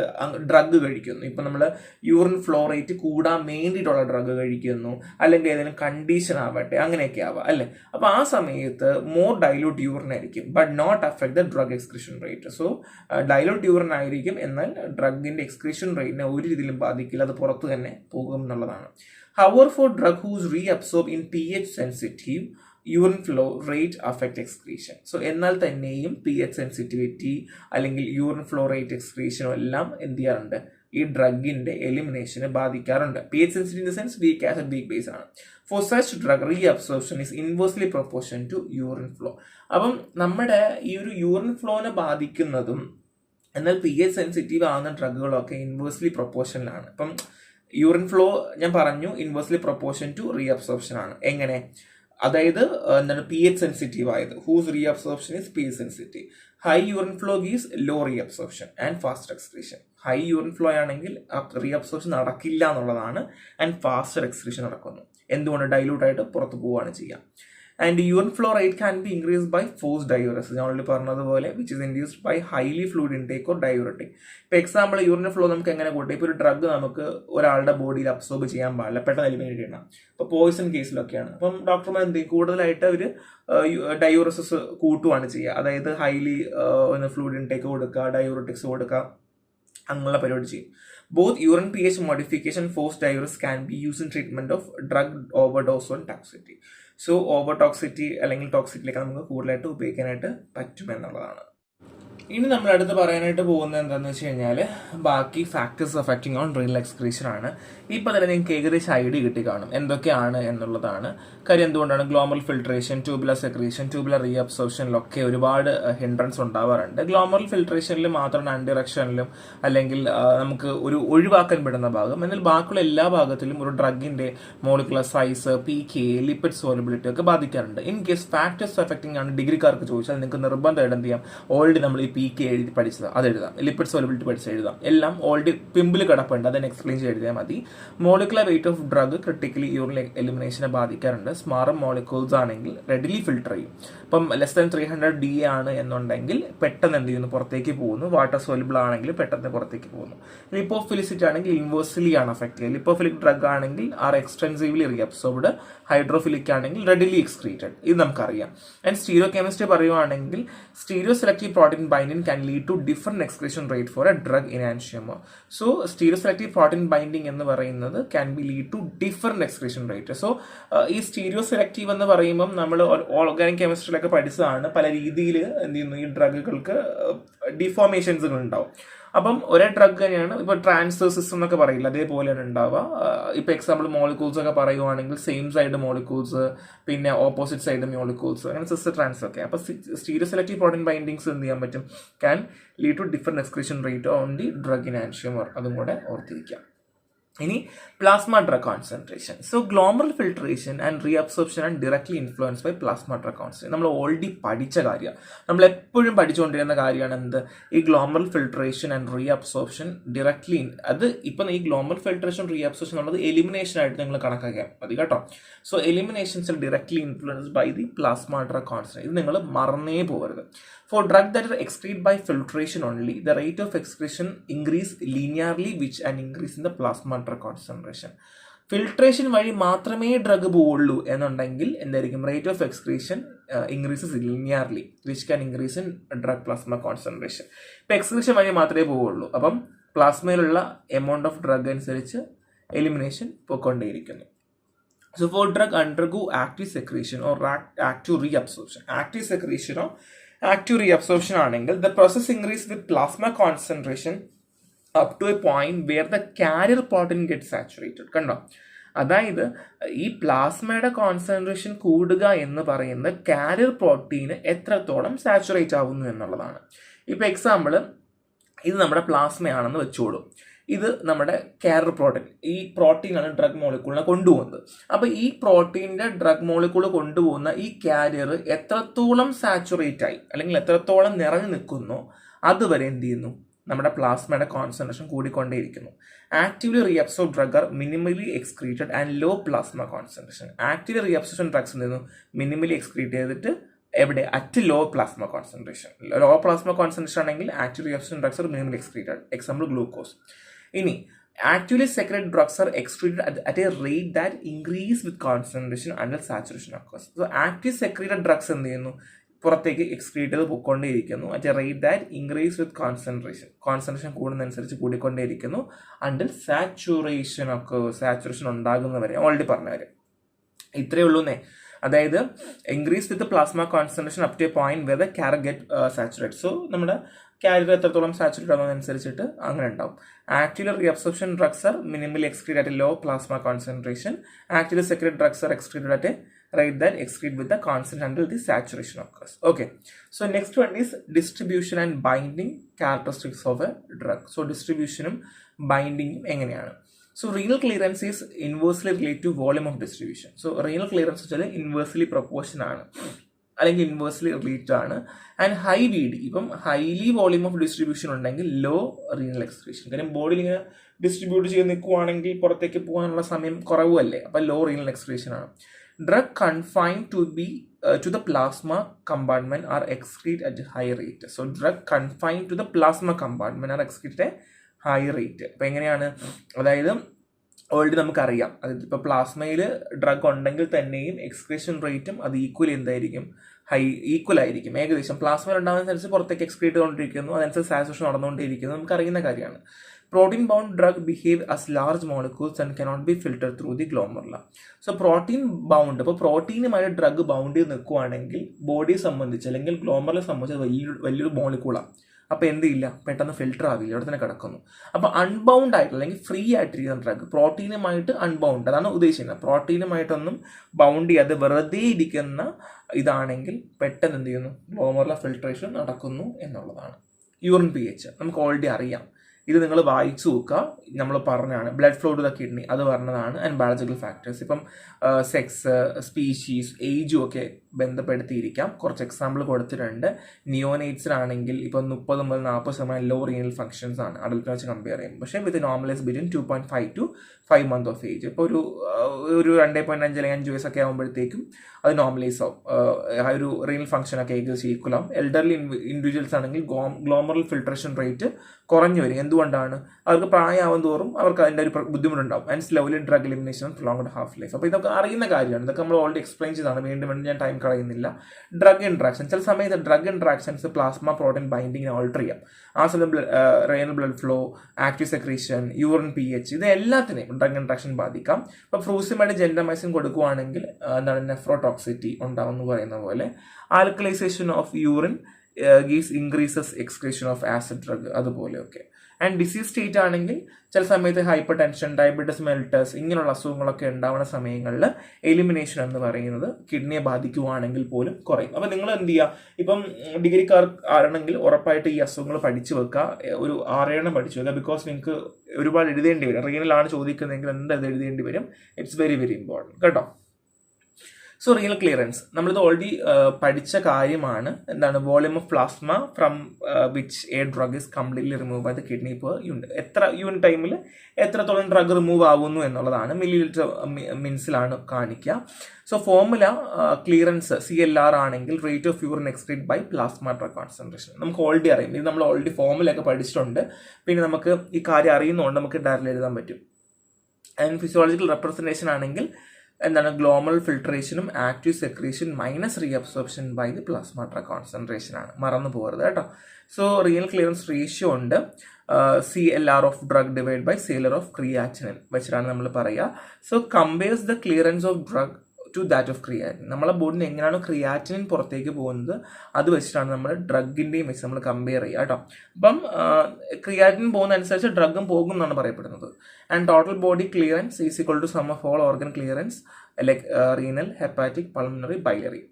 ഡ്രഗ് കഴിക്കുന്നു, ഇപ്പം നമ്മൾ യൂറിൻ ഫ്ലോ റേറ്റ് കൂടാൻ വേണ്ടിയിട്ടുള്ള ഡ്രഗ് കഴിക്കുന്നു, അല്ലെങ്കിൽ ഏതെങ്കിലും കണ്ടീഷൻ ആവട്ടെ, അങ്ങനെയൊക്കെ ആവാം അല്ലേ. അപ്പം ആ സമയത്ത് മോർ ഡൈല്യൂട്ട് യൂറിൻ ആയിരിക്കും but not affect the drug excretion rate. So dilute urine ആയിരിക്കും, എന്നാൽ ഡ്രഗിന്റെ എക്സ്ക്രീഷൻ റേറ്റിനെ ഒരു രീതിയിലും ബാധിക്കില്ല, അത് പുറത്ത് തന്നെ പോകും എന്നുള്ളതാണ്. However for drug whose reabsorb in pH sensitive urine flow rate affect excretion. So എന്നാൽ തന്നെയും പി എച്ച് സെൻസിറ്റിവിറ്റി അല്ലെങ്കിൽ യൂറിൻ ഫ്ലോ റേറ്റ് എക്സ്ക്രീഷനും എല്ലാം എന്ത് ചെയ്യാറുണ്ട്? ഈ ഡ്രഗിന്റെ എലിമിനേഷനെ ബാധിക്കാറുണ്ട്. P H sensitive in the sense weak acid weak base ആണ്. For such drug reabsorption is inversely proportion to urine flow. അപ്പം നമ്മുടെ ഈ ഒരു യൂറിൻ ഫ്ലോനെ ബാധിക്കുന്നതും എന്നാൽ പി എച്ച് സെൻസിറ്റീവ് ആകുന്ന ഡ്രഗുകളൊക്കെ ഇൻവേഴ്സ്ലി പ്രൊപ്പോർഷനിലാണ്. ഇപ്പം യൂറിൻ ഫ്ലോ ഞാൻ പറഞ്ഞു ഇൻവേഴ്സ്ലി പ്രൊപ്പോർഷൻ ടു റീഅബ്സോർപ്ഷൻ ആണ്. എങ്ങനെ? അതായത് എന്താണ് പി എച്ച് സെൻസിറ്റീവ് ആയത്, whose reabsorption is P H sensitive. High urine flow gives low reabsorption and faster excretion. High urine flow ആണെങ്കിൽ റീഅബ്സോർപ്ഷൻ നടക്കില്ല എന്നുള്ളതാണ്, ആൻഡ് ഫാസ്റ്റർ എക്സ്ക്രീഷൻ നടക്കുന്നു. എന്തുകൊണ്ട്? ഡൈലൂട്ട് ആയിട്ട് പുറത്തു പോവുകയാണ് ചെയ്യുക. And urine flow rate can be increase by force diuresis, ഞാൻ ഓൾറെഡി പറഞ്ഞതുപോലെ, which is induced by highly fluid intake or diuretic. ഇപ്പോൾ എക്സാമ്പിൾ യൂറിൻ ഫ്ലോ നമുക്ക് എങ്ങനെ കൂട്ടാം? ഇപ്പോൾ ഒരു ഡ്രഗ് നമുക്ക് ഒരാളുടെ ബോഡിയിൽ അബ്സോർബ് ചെയ്യാൻ പാടില്ല, പെട്ടെന്ന് എലിമിനേറ്റ് ചെയ്യണം. ഇപ്പോൾ പോയിസൺ കേസിലൊക്കെയാണ്, അപ്പം ഡോക്ടർമാർ എന്ത് ചെയ്യും? കൂടുതലായിട്ട് അവർ ഡയോറസിസ് കൂട്ടുകയാണ് ചെയ്യുക. അതായത് ഹൈലി ഫ്ലൂയിഡ് ഇൻടേക്ക് കൊടുക്കുക, ഡയോററ്റിക്സ് കൊടുക്കുക, അങ്ങനെയുള്ള പരിപാടി ചെയ്യും. Both urine pH modification forced diuresis can be used in treatment of drug overdose and toxicity. So over toxicity അല്ലെങ്കിൽ ടോക്സിറ്റിയിലേക്ക് നമുക്ക് കൂടുതലായിട്ട് ഉപയോഗിക്കാനായിട്ട് പറ്റുമെന്നുള്ളതാണ്. ഇനി നമ്മൾ അടുത്ത് പറയാനായിട്ട് പോകുന്നത് എന്താണെന്ന് വെച്ച് കഴിഞ്ഞാൽ ബാക്കി factors affecting on real excretion ആണ്. ഇപ്പോൾ തന്നെ നിങ്ങൾക്ക് ഏകദേശം ഐഡിയ കിട്ടി കാണും എന്തൊക്കെയാണ് എന്നുള്ളതാണ്. കാര്യം എന്തുകൊണ്ടാണ്? ഗ്ലോമറൽ ഫിൽട്രേഷൻ, ട്യൂബുലർ സെക്രീഷൻ, ട്യൂബുലർ റീഅബ്സോർപ്ഷനിലൊക്കെ ഒരുപാട് ഹിൻഡ്രൻസ് ഉണ്ടാവാറുണ്ട്. ഗ്ലോമറൽ ഫിൽട്രേഷനിൽ മാത്രമാണ് ആൻഡിറക്ഷനിലും അല്ലെങ്കിൽ നമുക്ക് ഒരു ഒഴിവാക്കാൻ പെടുന്ന ഭാഗം. എന്നാൽ ബാക്കിയുള്ള എല്ലാ ഭാഗത്തിലും ഒരു ഡ്രഗിന്റെ molecular size, PK, lipid solubility ഒക്കെ ബാധിക്കാറുണ്ട്. ഇൻ കേസ് ഫാക്ടേഴ്സ് അഫക്റ്റിംഗ് ആണ് ഡിഗ്രിക്കാർക്ക് ചോദിച്ചാൽ നിങ്ങൾക്ക് നിർബന്ധമായിട്ട് എന്ത് ചെയ്യാം? ഓൾറെഡി നമ്മൾ ഈ PK എഴുതി പഠിച്ചത് അത് എഴുതാം, ലിപ്പിഡ് സോലബിലിറ്റി പഠിച്ച് എഴുതാം, എല്ലാം ഓൾറെഡി പിമ്പിൾ കിടപ്പുണ്ട്, അതിനെ എക്സ്പ്ലെയിൻ ചെയ്ത് എഴുതിയാൽ മതി. Molecular weight of drug critically urine എലിമിനേഷനെ ബാധിക്കാറുണ്ട്. സ്മാറർ മോളിക്യൂൾസ് ആണെങ്കിൽ റെഡിലി ഫിൽട്ടർ ചെയ്യും. ഇപ്പം ലെസ് ദാൻ 300 DA ആണ് എന്നുണ്ടെങ്കിൽ പെട്ടെന്ന് എന്ത് ചെയ്യുന്നു? പുറത്തേക്ക് പോകുന്നു. വാട്ടർ സോലബിൾ ആണെങ്കിൽ പെട്ടെന്ന് പുറത്തേക്ക് പോകുന്നു. ലിപ്പോഫിലിസിറ്റി ആണെങ്കിൽ ഇൻവേഴ്സ്ലി ആണ് അഫക്ട് ചെയ്യുക. ലിപ്പോഫിലിക് ഡ്രഗ് ആണെങ്കിൽ ആർ എക്സ്റ്റെൻസീവ്ലി റീഅബ്സോർബ്ഡ്. ഹൈഡ്രോഫിലിക് ആണെങ്കിൽ റെഡിലി എക്സ്ക്രീറ്റഡ്. ഇത് നമുക്കറിയാം. ആൻഡ് സ്റ്റീരിയോ കെമിസ്ട്രി പറയുവാണെങ്കിൽ stereo selective protein binding can lead to different excretion rate for a drug enantiomer. So stereoselective protein binding എന്ന് പറയുന്നത് can be lead to different excretion rate. So ഈ stereoselective എന്ന് പറയുമ്പം നമ്മൾ organic കെമിസ്ട്രിയിലൊക്കെ പഠിച്ചതാണ്. പല രീതിയിൽ എന്ത് ചെയ്യുന്നു? ഈ ഡ്രഗുകൾക്ക് ഡിഫോർമേഷൻസുകൾ ഉണ്ടാവും. അപ്പം ഒരേ ഡ്രഗ് തന്നെയാണ് ഇപ്പോൾ ട്രാൻസ്ഫർ സിസ്റ്റം എന്നൊക്കെ പറയില്ല, അതേപോലെയാണ് ഉണ്ടാവുക. ഇപ്പൊ എക്സാമ്പിൾ മോളിക്യൂൾസ് ഒക്കെ പറയുവാണെങ്കിൽ സെയിം സൈഡ് മോളിക്യൂൾസ്, പിന്നെ ഓപ്പോസിറ്റ് സൈഡ് മോളിക്യൂൾസ്, അങ്ങനെ സിസ്റ്റർ ട്രാൻസ്ഫർ ഒക്കെ. അപ്പൊ സ്റ്റീരിയോസെലക്റ്റീവ് പ്രോട്ടീൻ ബൈൻഡിങ്സ് എന്ത് ചെയ്യാൻ പറ്റും? Can lead to different excretion rate on the drug enantiomer. അതും കൂടെ ഓർത്തിരിക്കാം. ഇനി plasma drug concentration. So glomerular filtration and reabsorption and directly influence by plasma drug concentration. നമ്മൾ ഓൾറെഡി പഠിച്ച കാര്യമാണ്, നമ്മൾ എപ്പോഴും പഠിച്ചുകൊണ്ടിരുന്ന കാര്യമാണ് എന്ത്? ഈ glomerular filtration and reabsorption directly. അത് ഇപ്പം ഈ ഗ്ലോമറൽ ഫിൽട്രേഷൻ റീഅബ്സോർപ്ഷൻ എന്നുള്ളത് എലിമിനേഷൻ ആയിട്ട് നിങ്ങൾ കണക്കാക്കിയാൽ മതി കേട്ടോ. So eliminations directly influenced by the plasma drug concentration. ഇത് നിങ്ങൾ മറന്നേ പോകരുത്. For drugs that are excreted by filtration only, the rate of excretion increase linearly with an increase in the plasma drug concentration. Filtration വഴി മാത്രമേ drug പോവുള്ളൂ എന്നുണ്ടെങ്കിൽ എന്തായിരിക്കും? Rate of excretion increases linearly which can increase in drug plasma concentration. ഇപ്പം excretion വഴി മാത്രമേ പോവുള്ളൂ. അപ്പം പ്ലാസ്മയിലുള്ള എമൗണ്ട് ഓഫ് ഡ്രഗ് അനുസരിച്ച് എലിമിനേഷൻ പോയിക്കൊണ്ടേയിരിക്കുന്നു. So for drug undergo active secretion or active reabsorption. Active secretion or active reabsorption ആണെങ്കിൽ the process increase with plasma concentration up to a point where the carrier protein gets saturated. കണ്ടോ, അതായത് ഈ പ്ലാസ്മയുടെ concentration കൂടുക എന്ന് പറയുന്നത് carrier protein എത്രത്തോളം saturate ആവുന്നു എന്നുള്ളതാണ്. ഇപ്പോൾ എക്സാമ്പിൾ, ഇത് നമ്മുടെ പ്ലാസ്മയാണെന്ന് വെച്ചോളൂ. ഇത് നമ്മുടെ കാരിയർ പ്രോട്ടീൻ, ഈ പ്രോട്ടീനാണ് ഡ്രഗ് മോളിക്യൂളിനെ കൊണ്ടുപോകുന്നത്. അപ്പോൾ ഈ പ്രോട്ടീൻ്റെ ഡ്രഗ് മോളിക്യൂൾ കൊണ്ടുപോകുന്ന ഈ കാരിയർ എത്രത്തോളം സാച്ചുറേറ്റ് ആയി അല്ലെങ്കിൽ എത്രത്തോളം നിറഞ്ഞു നിൽക്കുന്നോ അതുവരെ എന്ത് ചെയ്യുന്നു, നമ്മുടെ പ്ലാസ്മയുടെ കോൺസെൻട്രേഷൻ കൂടിക്കൊണ്ടേയിരിക്കുന്നു. Actively reabsorb drug are minimally excreted and low plasma concentration. Actively reabsorption drugs എന്ത് ചെയ്യുന്നു, മിനിമലി എക്സ്ക്രീറ്റ് ചെയ്തിട്ട് എവിടെ, at low plasma concentration. Low plasma concentration ആണെങ്കിൽ active reabsorption drugs are minimally excreted. Example glucose. ഇനി actively secreted drugs are excreted at a rate that increase with concentration under saturation occurs. So active secreted drugs എന്ത് ചെയ്യുന്നു, പുറത്തേക്ക് excrete ചെയ്ത് പോയിക്കൊണ്ടേയിരിക്കുന്നു at a rate that increase with concentration കൂടുന്നതനുസരിച്ച് കൂടിക്കൊണ്ടേയിരിക്കുന്നു until saturation ഉണ്ടാകുന്നവരെ. Already പറഞ്ഞവരെ ഇത്രയേ ഉള്ളൂന്നേ. അതായത് increase with plasma concentration up to a point where the carrier get saturate. So നമ്മുടെ കാരിയർ എത്രത്തോളം സാച്ചുറേറ്റ് ആകുന്നതനുസരിച്ചിട്ട് അങ്ങനെ ഉണ്ടാവും. Actively reabsorption drugs are minimally excreted at low plasma concentration. Actively secreted drugs are excreted at a rate that excrete with the constant until the saturation occurs. Okay, so next one is distribution and binding characteristics of a drug. So distribution and binding എങ്ങനെയാണ്? So renal clearance is inversely related to volume of distribution. So renal clearance വെച്ചാൽ inversely proportion ആണ് അല്ലെങ്കിൽ inversely related ആണ്. And high VD, ഇപ്പം highly volume of distribution ഉണ്ടെങ്കിൽ law renal excretion. കാര്യം ബോഡിയിൽ ഇങ്ങനെ ഡിസ്ട്രിബ്യൂട്ട് ചെയ്ത് നിൽക്കുവാണെങ്കിൽ പുറത്തേക്ക് പോകാനുള്ള സമയം കുറവല്ലേ, അപ്പം ലോ റീനൽ എക്സ്ക്രീഷൻ ആണ്. Drug confined to the plasma compartment are excreted at high rate. So drug confined to the plasma compartment are excreted at high rate. അപ്പോൾ എങ്ങനെയാണ്, അതായത് ഓൾറെഡി നമുക്കറിയാം, അതായത് ഇപ്പോൾ പ്ലാസ്മയിൽ ഡ്രഗ് ഉണ്ടെങ്കിൽ തന്നെയും എക്സ്ക്രീഷൻ റേറ്റും അത് ഈക്വൽ ആയിരിക്കും. ഏകദേശം പ്ലാസ്മയിൽ ഉണ്ടാകുന്നതനുസരിച്ച് പുറത്തേക്ക് എക്സ്ക്രീറ്റ് ചെയ്തുകൊണ്ടിരിക്കുന്നു, അതനുസരിച്ച് സാച്ചുറേഷൻ നടന്നുകൊണ്ടിരിക്കുന്നു, നമുക്കറിയുന്ന കാര്യമാണ്. Protein bound drug behave as large molecules and cannot be filtered through the glomerula. So protein bound, അപ്പോൾ പ്രോട്ടീനുമായി ഡ്രഗ് ബൗണ്ട് ചെയ്ത് നിൽക്കുവാണെങ്കിൽ ബോഡിയെ സംബന്ധിച്ച് അല്ലെങ്കിൽ ഗ്ലോമറിനെ സംബന്ധിച്ച് വലിയൊരു മോളിക്കൂളാണ്. അപ്പോൾ എന്ത് ചെയ്യില്ല, പെട്ടെന്ന് ഫിൽട്ടർ ആവില്ല, ഇവിടെ തന്നെ കിടക്കുന്നു. അപ്പോൾ അൺബൗണ്ട് ആയിട്ട് അല്ലെങ്കിൽ ഫ്രീ ആയിട്ടിരിക്കുന്ന ഡ്രഗ്, പ്രോട്ടീനുമായിട്ട് അൺബൗണ്ട്, അതാണ് ഉദ്ദേശിക്കുന്നത്. പ്രോട്ടീനുമായിട്ടൊന്നും ബൗണ്ട് ചെയ്യാതെ വെറുതെ ഇരിക്കുന്ന ഇതാണെങ്കിൽ പെട്ടെന്ന് എന്ത് ചെയ്യുന്നു, ഗ്ലോമറിലെ ഫിൽട്രേഷൻ നടക്കുന്നു എന്നുള്ളതാണ്. യൂറിൻ pH നമുക്ക് ഓൾറെഡി അറിയാം, ഇത് നിങ്ങൾ വായിച്ചു നോക്കുക, നമ്മൾ പറഞ്ഞാണ്. Blood flow to the kidney അത് പറഞ്ഞതാണ്. ആൻഡ് ബയോളജിക്കൽ ഫാക്ടേഴ്സ്, ഇപ്പം സെക്സ്, സ്പീഷീസ്, ഏജും ഒക്കെ ബന്ധപ്പെടുത്തിയിരിക്കാം. കുറച്ച് എക്സാമ്പിൾ കൊടുത്തിട്ടുണ്ട്. നിയോനേറ്റ്സിനാണെങ്കിൽ ഇപ്പം 30 മുതൽ 40% ലോ റീനൽ ഫംഗ്ഷൻസ് ആണ് അഡൽട്ടിനെ വെച്ച് കമ്പയർ ചെയ്യുമ്പോൾ. പക്ഷേ with normalise between 2.5 to 5 months of age. ഇപ്പോൾ ഒരു 2.5 അല്ലെങ്കിൽ 5 വയസ്സൊക്കെ ആകുമ്പോഴത്തേക്കും അത് നോർമലൈസ് ആവും. ആ ഒരു റീനൽ ഫംഗ്ഷൻ ഒക്കെ ഏകദേശം ഈക്വൽ ആവും. എൽഡർലി ഇൻഡിവിജ്വൽസ് ആണെങ്കിൽ ഗ്ലോമറൽ ഫിൽട്രേഷൻ റേറ്റ് കുറഞ്ഞു വരും. എന്തുകൊണ്ടാണ്, അവർക്ക് പ്രായമാവും തോറും അവർക്ക് അതിൻ്റെ ഒരു ബുദ്ധിമുട്ടുണ്ടാവും. And slowly drug elimination prolonged half life. അപ്പോൾ ഇതൊക്കെ അറിയുന്ന കാര്യമാണ്, ഇതൊക്കെ നമ്മൾ ഓൾറെഡി എക്സ്പ്ലെയിൻ ചെയ്താണ്, വീണ്ടും ഞാൻ ടൈം കളയുന്നില്ല. ഡ്രഗ് ഇൻട്രാക്ഷൻ, ചില സമയത്ത് ഡ്രഗ് ഇൻട്രാക്ഷൻസ് പ്ലാസ്മ പ്രോട്ടീൻ ബൈൻഡിങ്ങിനെ ഓൾട്ടർ ചെയ്യാം. ആ സമയം renal blood flow, active secretion, urine pH, ഇത് എല്ലാത്തിനെയും ഡ്രഗ് ഇൻട്രാക്ഷൻ ബാധിക്കാം. ഇപ്പോൾ ഫ്രൂസിമായിട്ട് ജെൻഡമൈസിൻ കൊടുക്കുകയാണെങ്കിൽ എന്താണ്, നെഫ്രോടോക്സിറ്റി ഉണ്ടാവും എന്ന് പറയുന്ന പോലെ. Alkalisation of urine gives increases excretion of acid drug, അതുപോലെയൊക്കെ. ആൻഡ് ഡിസീസ് സ്റ്റേറ്റ് ആണെങ്കിൽ ചില സമയത്ത് ഹൈപ്പർ ടെൻഷൻ, ഡയബറ്റീസ് മെൽറ്റസ്, ഇങ്ങനെയുള്ള അസുഖങ്ങളൊക്കെ ഉണ്ടാവുന്ന സമയങ്ങളിൽ എലിമിനേഷൻ എന്ന് പറയുന്നത് കിഡ്നിയെ ബാധിക്കുവാണെങ്കിൽ പോലും കുറയും. അപ്പം നിങ്ങൾ എന്ത് ചെയ്യുക, ഇപ്പം ഡിഗ്രിക്കാർ ആണെങ്കിൽ ഉറപ്പായിട്ട് ഈ അസുഖങ്ങൾ പഠിച്ചു വെക്കുക, ഒരു 6 പഠിച്ചു വെക്കുക. ബിക്കോസ് നിങ്ങൾക്ക് ഒരുപാട് എഴുതേണ്ടി വരും. റീനലാണ് ചോദിക്കുന്നതെങ്കിൽ എന്താ എഴുതേണ്ടി വരും. ഇറ്റ്സ് വെരി വെരി ഇമ്പോർട്ടൻറ്റ് കേട്ടോ. സോ റീനൽ ക്ലിയറൻസ് നമ്മളിത് ഓൾറെഡി പഠിച്ച കാര്യമാണ്. എന്താണ്, volume of plasma from which a drug is completely remove by the kidney per unit. എത്ര യൂണിറ്റ് ടൈമിൽ എത്രത്തോളം ഡ്രഗ് റിമൂവ് ആവുന്നു എന്നുള്ളതാണ്. മില്ലി ലിറ്റർ മിനിറ്റ്സിലാണ് കാണിക്കുക. സോ ഫോർമുല ക്ലിയറൻസ് CLR ആണെങ്കിൽ rate of urine excrete by plasma drug concentration. നമുക്ക് already അറിയാം, ഇത് നമ്മൾ ഓൾറെഡി ഫോർമുലയൊക്കെ പഠിച്ചിട്ടുണ്ട്. പിന്നെ നമുക്ക് ഈ കാര്യം അറിയുന്നതുകൊണ്ട് നമുക്ക് ഡയറക്റ്റ് എഴുതാൻ പറ്റും. ആൻഡ് ഫിസിയോളജിക്കൽ റെപ്രസെൻറ്റേഷൻ ആണെങ്കിൽ എന്താണ് ഗ്ലോമൽ ഫിൽട്രേഷനും active secretion minus reabsorption by the plasma drug concentration ആണ്. മറന്നു പോകരുത് കേട്ടോ. സോ റിയൽ ക്ലിയറൻസ് റേഷ്യോ ഉണ്ട് CLR of drug divide by CLR of creatinine വെച്ചിട്ടാണ് നമ്മൾ പറയുക. So compares the clearance of drug to that of creatine. നമ്മളെ ബോഡിയിൽ എങ്ങനെയാണോ ക്രിയാറ്റിനിൻ പുറത്തേക്ക് പോകുന്നത് അത് വെച്ചിട്ടാണ് നമ്മൾ ഡ്രഗിൻ്റെയും വെച്ച് നമ്മൾ കമ്പയർ ചെയ്യുക കേട്ടോ. അപ്പം ക്രിയാറ്റിൻ പോകുന്ന അനുസരിച്ച് ഡ്രഗും പോകും എന്നാണ് പറയപ്പെടുന്നത്. And total body clearance is equal to sum of all organ clearance like renal, hepatic, pulmonary, biliary.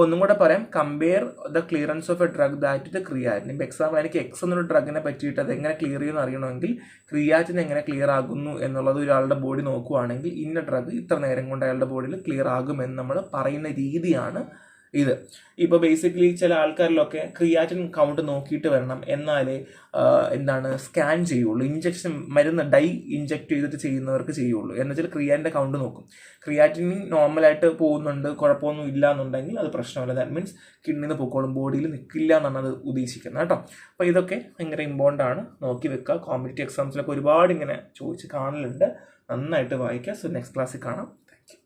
ഒന്നും കൂടെ പറയാം, compare the clearance of a drug that to creatinine. ഇപ്പോൾ എക്സാമ്പിൾ എനിക്ക് എക്സ് എന്നൊരു ഡ്രഗിനെ പറ്റിയിട്ട് അത് എങ്ങനെ ക്ലിയർ ചെയ്യുമെന്ന് അറിയണമെങ്കിൽ ക്രിയാറ്റിൻ എങ്ങനെ ക്ലിയർ ആകുന്നു എന്നുള്ളത് ഒരാളുടെ ബോഡി നോക്കുവാണെങ്കിൽ ഇന്ന ഡ്രഗ് ഇത്ര നേരം കൊണ്ട് അയാളുടെ ബോഡിയിൽ ക്ലിയർ ആകുമെന്ന് നമ്മൾ പറയുന്ന രീതിയാണ് ഇത്. ഇപ്പോൾ ബേസിക്കലി ചില ആൾക്കാരിലൊക്കെ ക്രിയാറ്റിൻ കൗണ്ട് നോക്കിയിട്ട് വരണം, എന്നാലേ എന്താണ് സ്കാൻ ചെയ്യുള്ളൂ. ഇഞ്ചക്ഷൻ മരുന്ന് ഡൈ ഇഞ്ചക്ട് ചെയ്തിട്ട് ചെയ്യുന്നവർക്ക് ചെയ്യുള്ളൂ. എന്ന് വെച്ചാൽ ക്രിയാറ്റിൻ്റെ കൗണ്ട് നോക്കും. ക്രിയാറ്റിൻ നോർമലായിട്ട് പോകുന്നുണ്ട്, കുഴപ്പമൊന്നും ഇല്ല എന്നുണ്ടെങ്കിൽ അത് പ്രശ്നമല്ല. ദാറ്റ് മീൻസ് കിഡ്നിയിൽ നിന്ന് പൊക്കോളും, ബോഡിയിൽ നിൽക്കില്ല എന്നാണ് അത് ഉദ്ദേശിക്കുന്നത് കേട്ടോ. അപ്പോൾ ഇതൊക്കെ ഭയങ്കര ഇമ്പോർട്ടൻ്റ് ആണ്, നോക്കി വെക്കുക. കോമ്പറ്റീറ്റീവ് എക്സാംസിലൊക്കെ ഒരുപാട് ഇങ്ങനെ ചോദിച്ച് കാണലുണ്ട്, നന്നായിട്ട് വായിക്കുക. സോ നെക്സ്റ്റ് ക്ലാസ്സിൽ കാണാം. Thank you.